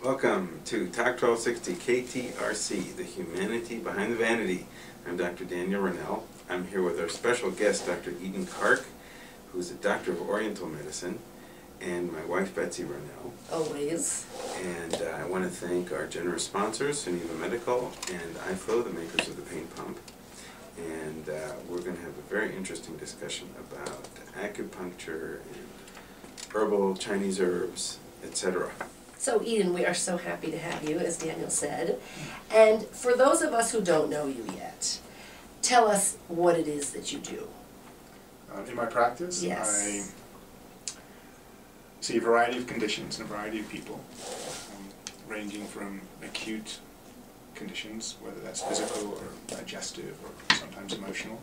Welcome to Talk 1260 KTRC, the Humanity Behind the Vanity. I'm Dr. Daniel Ronel. I'm here with our special guest, Dr. Kark, who's a doctor of oriental medicine, and my wife, Betsy Ronel. Always. And I want to thank our generous sponsors, Humanity Medical and iFlow, the makers of the pain pump. And we're going to have a very interesting discussion about acupuncture and herbal Chinese herbs, etc. So Eden, we are so happy to have you, as Daniel said. And for those of us who don't know you yet, tell us what it is that you do. In my practice, yes. I see a variety of conditions and a variety of people, ranging from acute conditions, whether that's physical or digestive or sometimes emotional,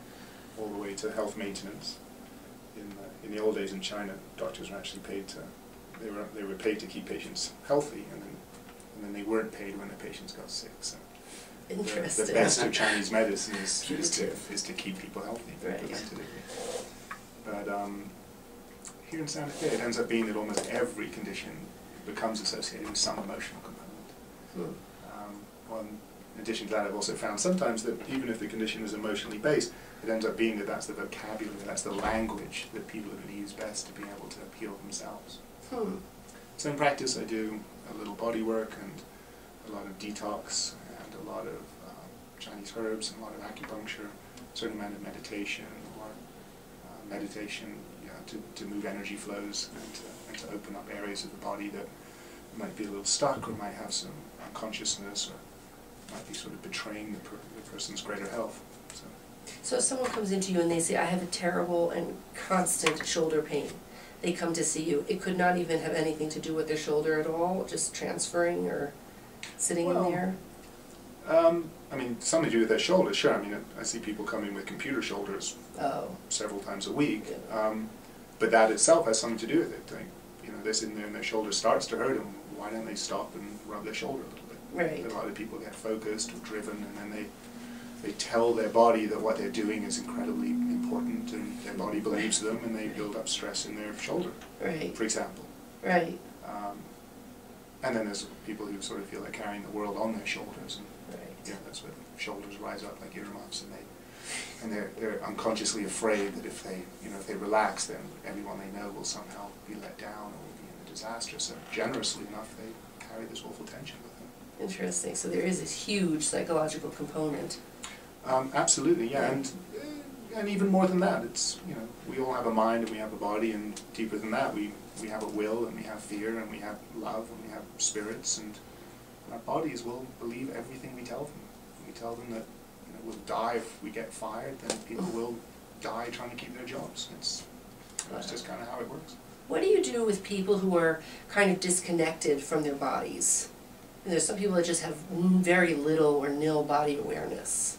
all the way to health maintenance. In the old days in China, doctors were actually paid to they were paid to keep patients healthy, and then they weren't paid when the patients got sick. So interesting. The best of Chinese medicine is to keep people healthy, right. preventatively. But here in Santa Fe, it ends up being that almost every condition becomes associated with some emotional component. Well, in addition to that, I've also found sometimes that even if the condition is emotionally based, it ends up being that that's the vocabulary, that's the language that people are going to use best to be able to heal themselves. So in practice, I do a little body work and a lot of detox and a lot of Chinese herbs and a lot of acupuncture, a certain amount of meditation or meditation to move energy flows and to open up areas of the body that might be a little stuck or might have some unconsciousness or might be sort of betraying the person's greater health. So if someone comes into you and they say, I have a terrible and constant shoulder pain, they come to see you. It could not even have anything to do with their shoulder at all, just transferring or sitting in there? I mean, something to do with their shoulders, sure. I mean, I see people come in with computer shoulders several times a week, but that itself has something to do with it. They're sitting there and their shoulder starts to hurt, and why don't they stop and rub their shoulder a little bit? Right. A lot of people get focused or driven, and then they tell their body that what they're doing is incredibly important, and their body believes them, and they build up stress in their shoulder, for example. Right. And then there's people who sort of feel they're carrying the world on their shoulders, and that's what shoulders rise up like earmuffs, and they're unconsciously afraid that if they relax, then everyone they know will somehow be let down or will be in a disaster. So generously enough, they carry this awful tension with them. Interesting. So there is this huge psychological component. Absolutely, yeah, and even more than that, it's we all have a mind and we have a body, and deeper than that, we have a will and we have fear and we have love and we have spirits, and our bodies will believe everything we tell them. We tell them that we'll die if we get fired, then people will die trying to keep their jobs. It's just kind of how it works. What do you do with people who are kind of disconnected from their bodies? And there's some people that just have very little or nil body awareness.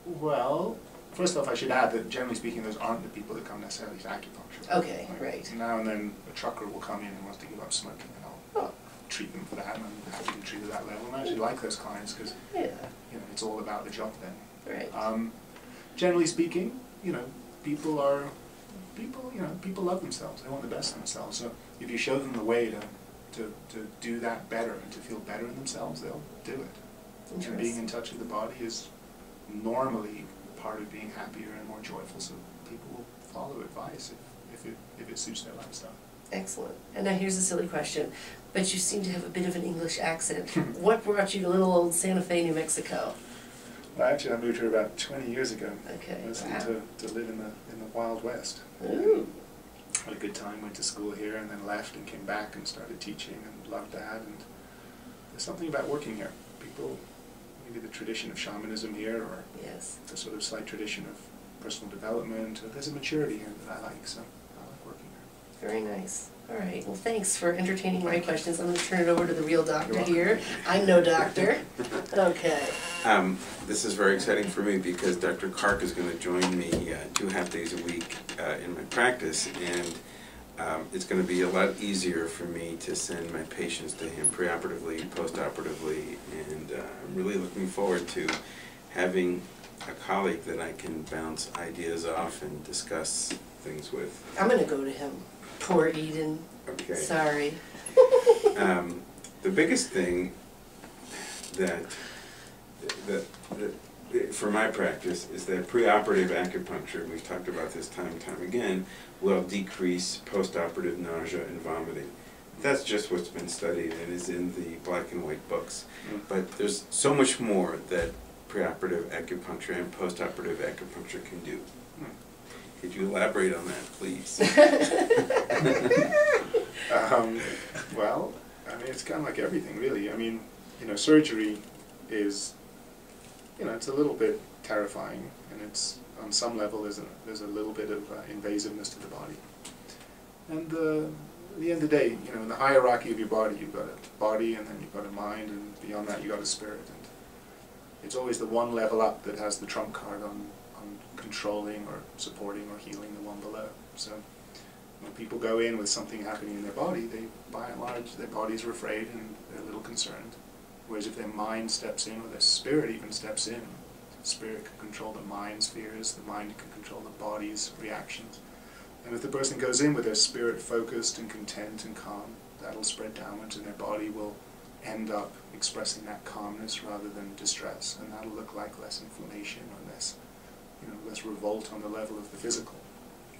Well, first off, I should add that generally speaking, those aren't the people that come necessarily to acupuncture. Okay, right. Now and then a trucker will come in and wants to give up smoking, and I'll treat them for that, and I'm happy to treat at that level. And I actually like those clients because it's all about the job then. Right. Generally speaking, people love themselves. They want the best in themselves. So if you show them the way to do that better and to feel better in themselves, they'll do it. And being in touch with the body is normally part of being happier and more joyful, so people will follow advice if it suits their lifestyle. Excellent. And now here's a silly question, but you seem to have a bit of an English accent. What brought you to little old Santa Fe, New Mexico? Well, actually, I moved here about 20 years ago. Okay. Mostly to live in the Wild West. Ooh. Had a good time, went to school here, and then left and came back and started teaching and loved that. And there's something about working here. People, maybe the tradition of shamanism here, or the sort of slight tradition of personal development. There's a maturity here that I like, so I like working here. Very nice. All right. Well, thanks for entertaining my questions. I'm going to turn it over to the real doctor here. I'm no doctor. Okay. This is very exciting for me because Dr. Kark is going to join me 2.5 days a week in my practice, and it's going to be a lot easier for me to send my patients to him preoperatively, postoperatively, and I'm really looking forward to having a colleague that I can bounce ideas off and discuss things with. I'm going to go to him. Poor Eden. Okay. Sorry. The biggest thing that for my practice is that preoperative acupuncture, we've talked about this time and time again, will decrease postoperative nausea and vomiting. That's just what's been studied and is in the black and white books. But there's so much more that preoperative acupuncture and postoperative acupuncture can do. Could you elaborate on that, please? Well, I mean, it's kind of like everything, really. I mean, surgery is, it's a little bit terrifying, and it's, on some level, there's a little bit of invasiveness to the body. And at the end of the day, in the hierarchy of your body, you've got a body, and then you've got a mind, and beyond that, you've got a spirit. And it's always the one level up that has the trump card on controlling or supporting or healing the one below. So when people go in with something happening in their body, they, by and large, their bodies are afraid and they're a little concerned. Whereas if their mind steps in, or their spirit even steps in, the spirit can control the mind's fears, the mind can control the body's reactions. And if the person goes in with their spirit focused and content and calm, that'll spread downwards, and their body will end up expressing that calmness rather than distress, and that'll look like less inflammation or less revolt on the level of the physical.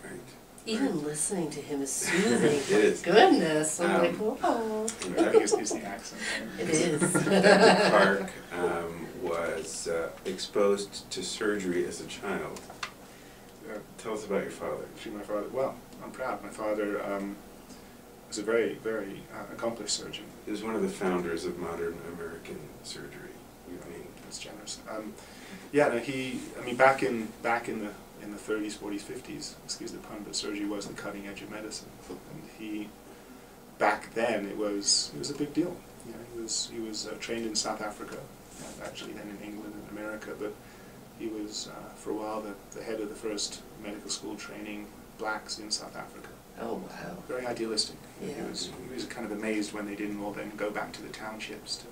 Right. Even listening to him is soothing. It is. Goodness, I'm like, whoa. I think it's the accent. It is. Dr. Kark was exposed to surgery as a child. Tell us about your father. Actually, my father, well, I'm proud. My father was a very, very accomplished surgeon. He was one of the founders of modern American surgery. That's generous. Yeah, no, I mean, back in the 30s, 40s, 50s, excuse the pun, but surgery was the cutting edge of medicine. And back then, it was a big deal. He was trained in South Africa, actually then in England and America, but he was, for a while, the head of the first medical school training blacks in South Africa. Oh, wow. Very idealistic. Yeah. He was kind of amazed when they didn't all then go back to the townships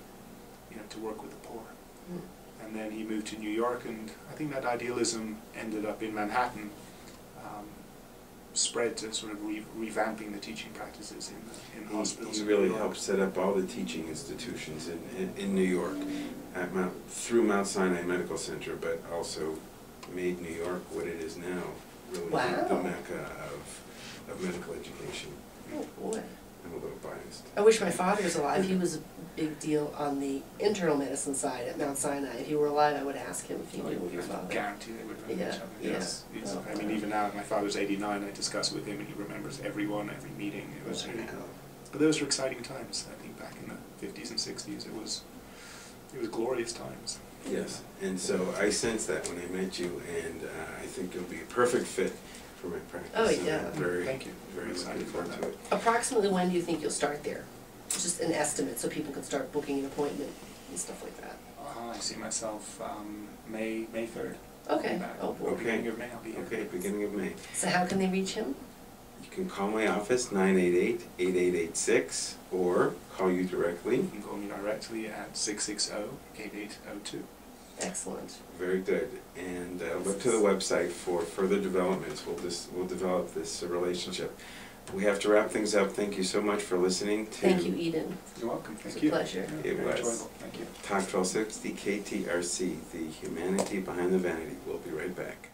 to work with the poor. Mm. And then he moved to New York, and I think that idealism ended up in Manhattan, spread to sort of revamping the teaching practices in hospitals. He really helped set up all the teaching institutions in New York, through Mount Sinai Medical Center, but also made New York what it is now, really the mecca of medical education. Oh, boy. I'm a little biased. I wish my father was alive. He was a big deal on the internal medicine side at Mount Sinai. If he were alive, I would ask him if he knew of your father. Guarantee they would know each other. Yeah. Yes. Oh, I mean, even now, my father's 89, I discuss with him, and he remembers everyone, every meeting. It was really cool. But those were exciting times. I think back in the 50s and 60s, it was glorious times. Yes, and so I sensed that when I met you, and I think you'll be a perfect fit for my practice. Oh, yeah. Thank you. Very looking forward to it. Approximately when do you think you'll start there? Just an estimate so people can start booking an appointment and stuff like that. I see myself May 3rd. Okay. Oh, boy. Okay. Beginning of May, I'll be here. Okay, beginning of May. So how can they reach him? You can call my office, 988-8886, or call you directly. You can call me directly at 660-8802. Excellent. Very good. And look to the website for further developments. We'll develop this relationship. We have to wrap things up. Thank you so much for listening to Thank you, Eden. You're welcome. Thank It's a you. pleasure. Yeah, It very was. enjoyable. Thank you. Talk 1260 KTRC, the Humanity Behind the Vanity. We'll be right back.